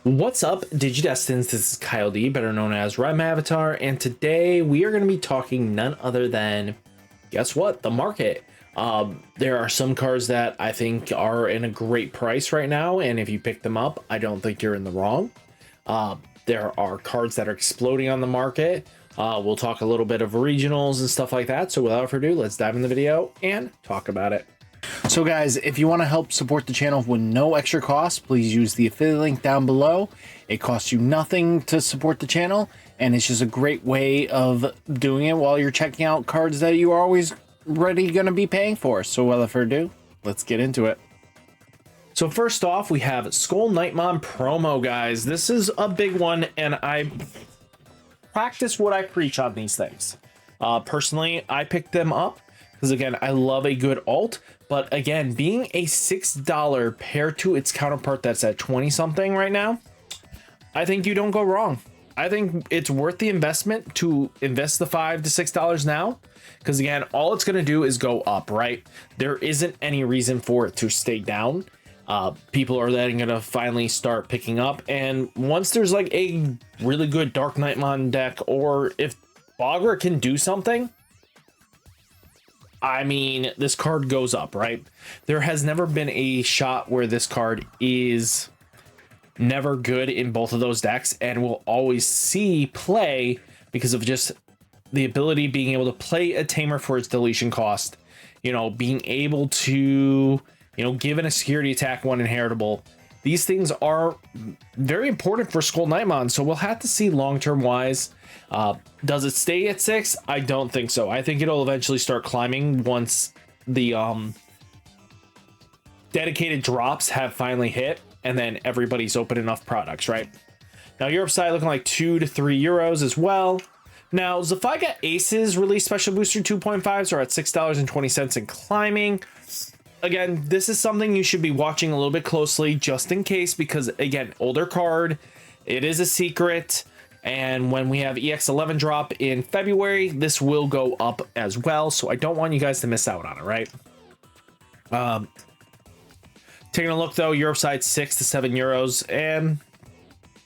What's up, Digidestins? This is Kyle D, better known as RideMyAvatar, and today we are going to be talking none other than, guess what, the market. There are some cards that I think are in a great price right now, and if you pick them up, I don't think you're in the wrong. There are cards that are exploding on the market. We'll talk a little bit of regionals and stuff like that, so without further ado, let's dive in the video and talk about it. So guys, if you want to help support the channel with no extra cost, please use the affiliate link down below. It costs you nothing to support the channel, and it's just a great way of doing it while you're checking out cards that you are always ready going to be paying for. So without further ado, let's get into it. So first off, we have Skull Knightmon promo, guys. This is a big one, and I practice what I preach on these things. Personally, I picked them up because, again, I love a good alt. But again, being a $6 paired to its counterpart that's at 20 something right now, I think you don't go wrong. I think it's worth the investment to invest the $5 to $6 now, because again, all it's going to do is go up, right? There isn't any reason for it to stay down. People are then going to finally start picking up, and once there's like a really good Dark Knightmon deck, or if Bogra can do something, I mean, this card goes up, right? There has never been a shot where this card is never good in both of those decks and will always see play because of just the ability being able to play a tamer for its deletion cost, you know, being able to, you know, given a security attack one inheritable. These things are very important for Skull Knightmon, so we'll have to see long-term wise. Does it stay at 6? I don't think so. I think it'll eventually start climbing once the dedicated drops have finally hit, and then everybody's open enough products, right? Now, Europe side looking like 2 to 3 euros as well. Now, Zephagamon Aces release special booster 2.5s are at $6.20 and climbing. Again, this is something you should be watching a little bit closely just in case, because again, older card, it is a secret, and when we have EX11 drop in February, this will go up as well, so I don't want you guys to miss out on it, right? Taking a look though, Europe side 6 to 7 euros, and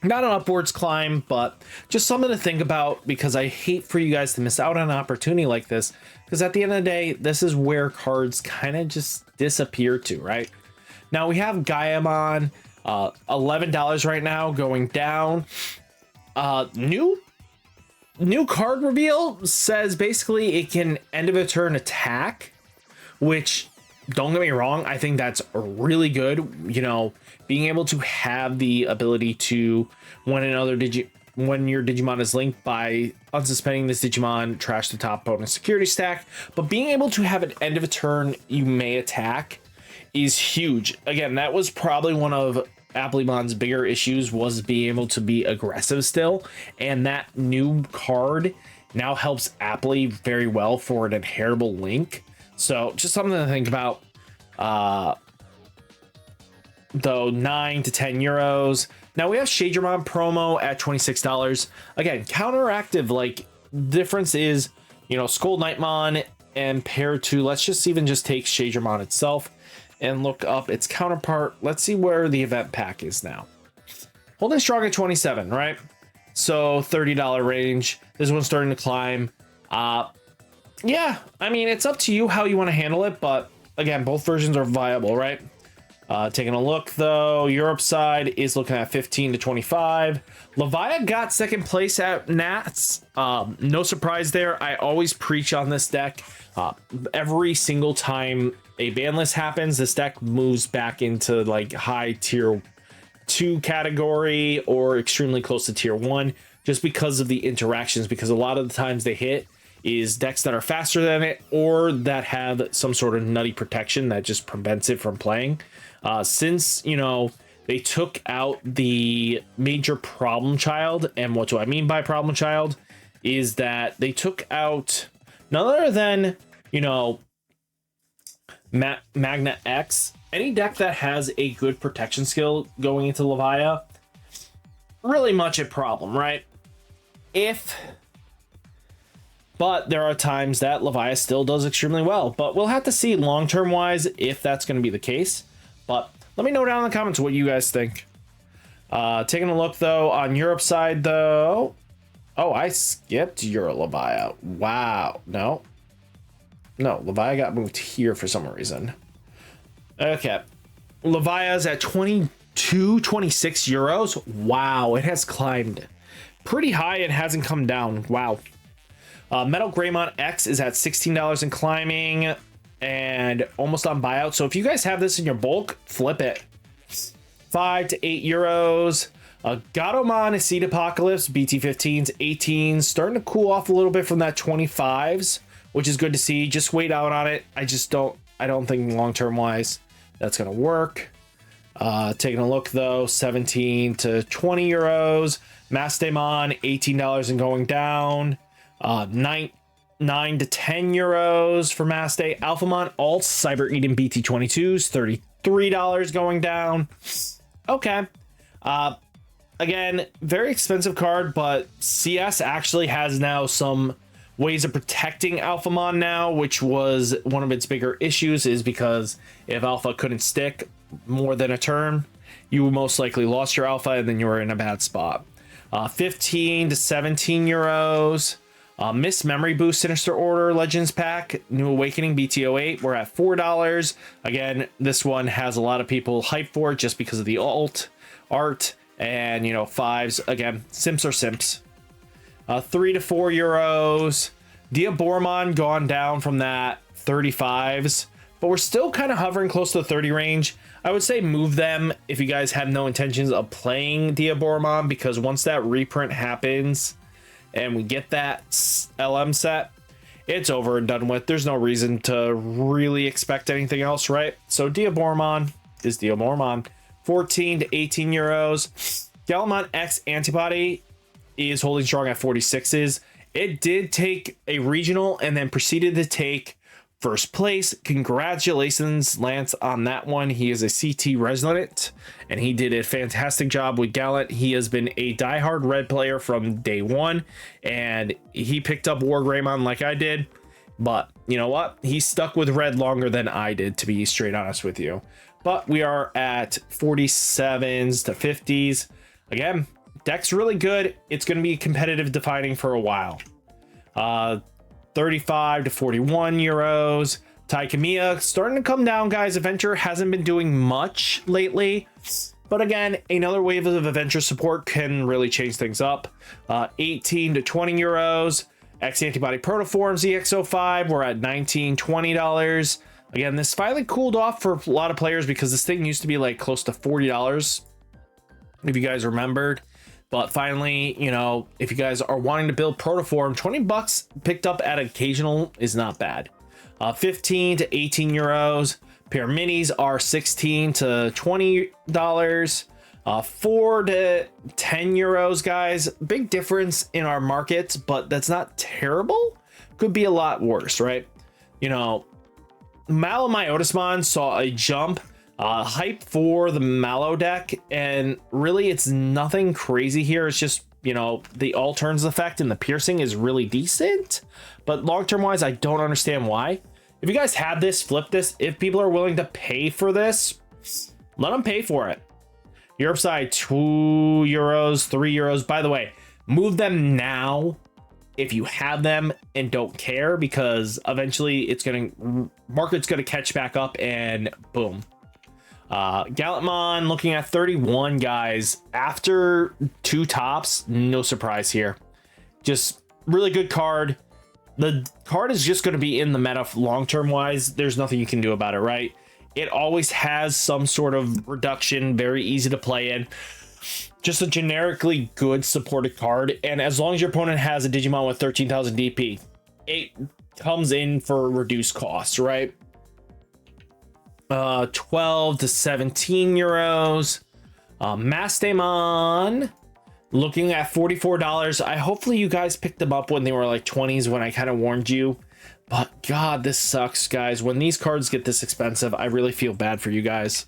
not an upwards climb, but just something to think about, because I hate for you guys to miss out on an opportunity like this, because at the end of the day, this is where cards kind of just disappear to, right? Now we have Gaiamon, $11 right now, going down. New card reveal says basically it can end of a turn attack, which, don't get me wrong, I think that's really good. You know, being able to have the ability to, when your Digimon is linked, by unsuspending this Digimon, trash the top bonus security stack, but being able to have an end of a turn you may attack is huge. Again, that was probably one of Applemon's bigger issues, was being able to be aggressive still, and that new card now helps Apple very well for an inheritable link. So just something to think about. Though 9 to 10 euros. Now we have Shadramon promo at $26. Again, counteractive, like, difference is, you know, Skull Knightmon and pair to, let's just even just take Shadramon itself and look up its counterpart. Let's see where the event pack is now. Holding strong at 27, right? So $30 range. This one's starting to climb. Yeah, I mean, it's up to you how you want to handle it, but again, both versions are viable, right? Taking a look though, Europe side is looking at 15 to 25. Levia got second place at Nats. No surprise there. I always preach on this deck. Every single time a ban list happens, this deck moves back into like high tier 2 category or extremely close to tier 1, just because of the interactions, because a lot of the times they hit is decks that are faster than it or that have some sort of nutty protection that just prevents it from playing. Since, you know, they took out the major problem child, and what do I mean by problem child is that they took out none other than, you know, Magna X. Any deck that has a good protection skill going into Levia, really much a problem, right? But there are times that Levia still does extremely well, but we'll have to see long-term wise if that's going to be the case. But let me know down in the comments what you guys think. Taking a look though on Europe side though. Oh, I skipped Euro Levia. Wow. No, Levia got moved here for some reason. Okay. Levia's at 22.26 euros. Wow, it has climbed pretty high. It hasn't come down. Wow. MetalGreymon X is at $16 and climbing and almost on buyout. So if you guys have this in your bulk, flip it. 5 to 8 euros. Gatomon Seed Apocalypse BT15s, 18s, starting to cool off a little bit from that 25s, which is good to see. Just wait out on it. I don't think long-term wise that's going to work. Taking a look though, 17 to 20 euros. Mastemon, $18 and going down. 9 to 10 euros for Maste. Alphamon Alt Cyber Eden BT22s, $33 going down. Okay. Again, very expensive card, but CS actually has now some ways of protecting Alphamon now, which was one of its bigger issues, is because if Alpha couldn't stick more than a turn, you most likely lost your Alpha and then you were in a bad spot. 15 to 17 euros. Miss Memory Boost Sinister Order Legends Pack, New Awakening BT08, we're at $4. Again, this one has a lot of people hyped for it just because of the alt art. And, you know, 5s, again, simps are simps. 3 to 4 euros. Diaboromon gone down from that 35s, but we're still kind of hovering close to the 30 range. I would say move them if you guys have no intentions of playing Diaboromon, because once that reprint happens and we get that LM set, it's over and done with. There's no reason to really expect anything else, right? So Diaboromon is Diaboromon. 14 to 18 euros. Gallantmon X Antibody is holding strong at 46s. It did take a regional and then proceeded to take first place. Congratulations, Lance, on that one. He is a CT resident and he did a fantastic job with Gallant. He has been a diehard red player from day one, and he picked up WarGreymon like I did. But you know what? He stuck with red longer than I did, to be straight honest with you. But we are at 47s to 50s. Again, deck's really good. It's going to be competitive defining for a while. 35 to 41 euros. Taikamiya starting to come down, guys. Adventure hasn't been doing much lately. But again, another wave of Adventure support can really change things up. 18 to 20 euros. X Antibody Protoforms EX05. We're at $19, $20. Again, this finally cooled off for a lot of players because this thing used to be like close to $40, if you guys remembered. But finally, you know, if you guys are wanting to build Protoform, 20 bucks picked up at occasional is not bad. 15 to 18 euros. Pair minis are 16 to $20. 4 to 10 euros, guys. Big difference in our markets, but that's not terrible. Could be a lot worse, right? You know, MyOtismon saw a jump, hype for the Mallow deck, and really it's nothing crazy here. It's just, you know, the all turns effect and the piercing is really decent, but long term wise, I don't understand why. If you guys have this, flip this. If people are willing to pay for this, let them pay for it. Europe side, 2 euros, 3 euros. By the way, move them now if you have them and don't care, because eventually market's gonna catch back up and boom. Gallantmon looking at 31, guys. After 2 tops, no surprise here. Just really good card. The card is just going to be in the meta long-term wise. There's nothing you can do about it, right? It always has some sort of reduction, very easy to play in. Just a generically good supported card, and as long as your opponent has a Digimon with 13,000 DP, it comes in for reduced costs, right? 12 to 17 euros. Mastemon looking at $44. Hopefully you guys picked them up when they were like 20s, when I kind of warned you. But God, this sucks, guys. When these cards get this expensive, I really feel bad for you guys.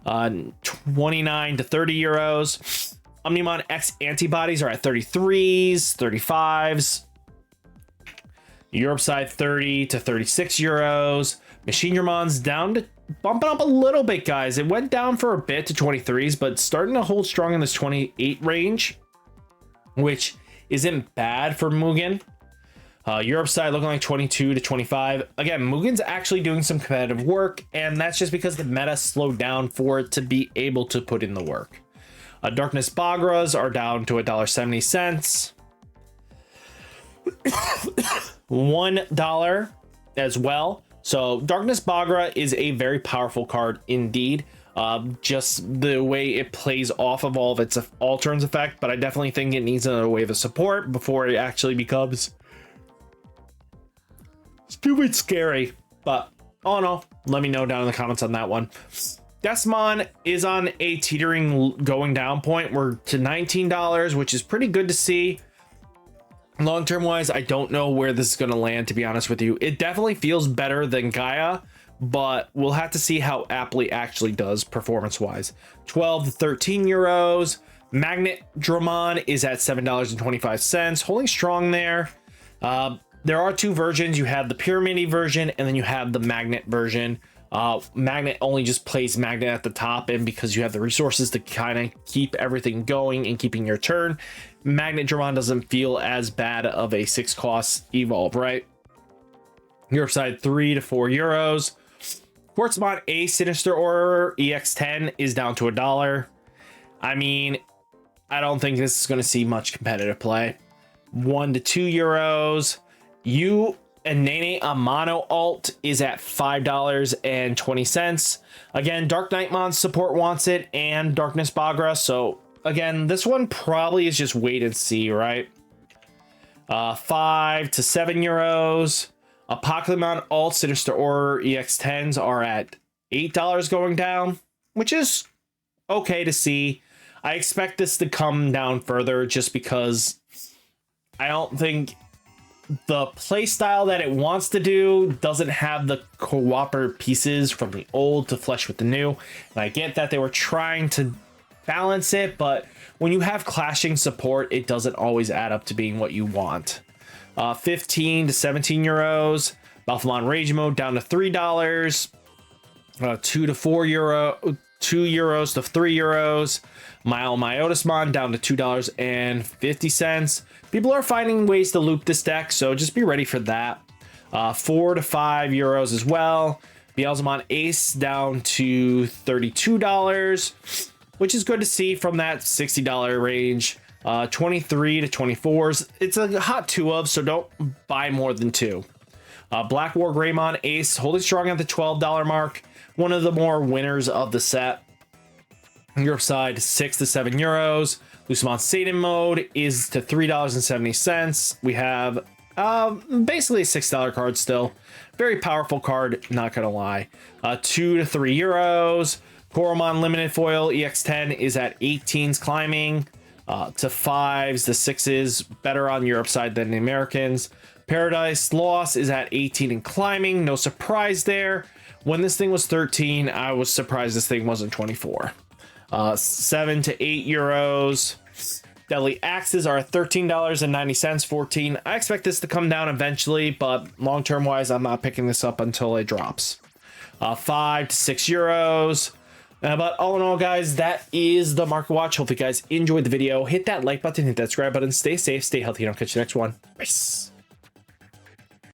29 to 30 euros. Omnimon X antibodies are at 33s, 35s. Europe side 30 to 36 euros. Machinemon's down to bumping up a little bit, guys. It went down for a bit to 23s, but starting to hold strong in this 28 range, which isn't bad for Mugen. Europe side looking like 22 to 25. Again, Mugen's actually doing some competitive work, and that's just because the meta slowed down for it to be able to put in the work. Darkness Bagras are down to $1.70. $1 as well. So Darkness Bagra is a very powerful card indeed. Just the way it plays off of all of its all turns effect, but I definitely think it needs another wave of support before it actually becomes stupid scary. But all in all, let me know down in the comments on that one. Desmond is on a teetering going down point. We're to $19, which is pretty good to see. Long-term wise, I don't know where this is going to land, to be honest with you. It definitely feels better than Gaia, but we'll have to see how Aptly actually does performance-wise. 12 to 13 euros. Magnetdramon is at $7.25, holding strong there. There are two versions. You have the Pyramid version, and then you have the Magnet version. Magnet only just plays Magnet at the top, and because you have the resources to kind of keep everything going and keeping your turn, Magnetdramon doesn't feel as bad of a 6 cost evolve, right? Europe side 3 to 4 euros. Quartzmon A Sinister Order EX10 is down to $1. I mean, I don't think this is going to see much competitive play. 1 to 2 euros. You and Nene a mono alt is at $5.20. Again, Dark Knightmon support wants it, and Darkness Bagra. So again, this one probably is just wait and see, right? 5 to 7 euros. Apocalypse alt Sinister Order EX10s are at $8 going down, which is okay to see. I expect this to come down further just because I don't think the play style that it wants to do doesn't have the cooperative pieces from the old to flesh with the new. And I get that they were trying to balance it, but when you have clashing support, it doesn't always add up to being what you want. 15 to 17 euros. Mastemon Rage Mode down to $3. 2 to 4 euro. 2 euros to 3 euros. MyOtismon down to $2.50. People are finding ways to loop this deck, so just be ready for that. 4 to 5 euros as well. Beelzemon Ace down to $32, which is good to see from that $60 range. 23 to 24s. It's a hot 2 of, so don't buy more than 2. Black War Greymon Ace holding strong at the $12 mark. One of the more winners of the set. Europe side 6 to 7 euros. Lucemon Satan mode is to $3.70. We have basically a $6 card still. Very powerful card, not gonna lie. 2 to 3 euros. Koromon Limited Foil EX10 is at 18s climbing to 5s to 6s. Better on Europe side than the Americans. Paradise Lost is at 18 and climbing. No surprise there. When this thing was 13, I was surprised this thing wasn't 24. 7 to 8 euros. Deadly Axes are at $13.90, 14. I expect this to come down eventually, but long-term wise, I'm not picking this up until it drops. 5 to 6 euros. But all in all, guys, that is the Market Watch. Hopefully you guys enjoyed the video. Hit that like button, hit that subscribe button. Stay safe, stay healthy, and I'll catch you next one. Peace.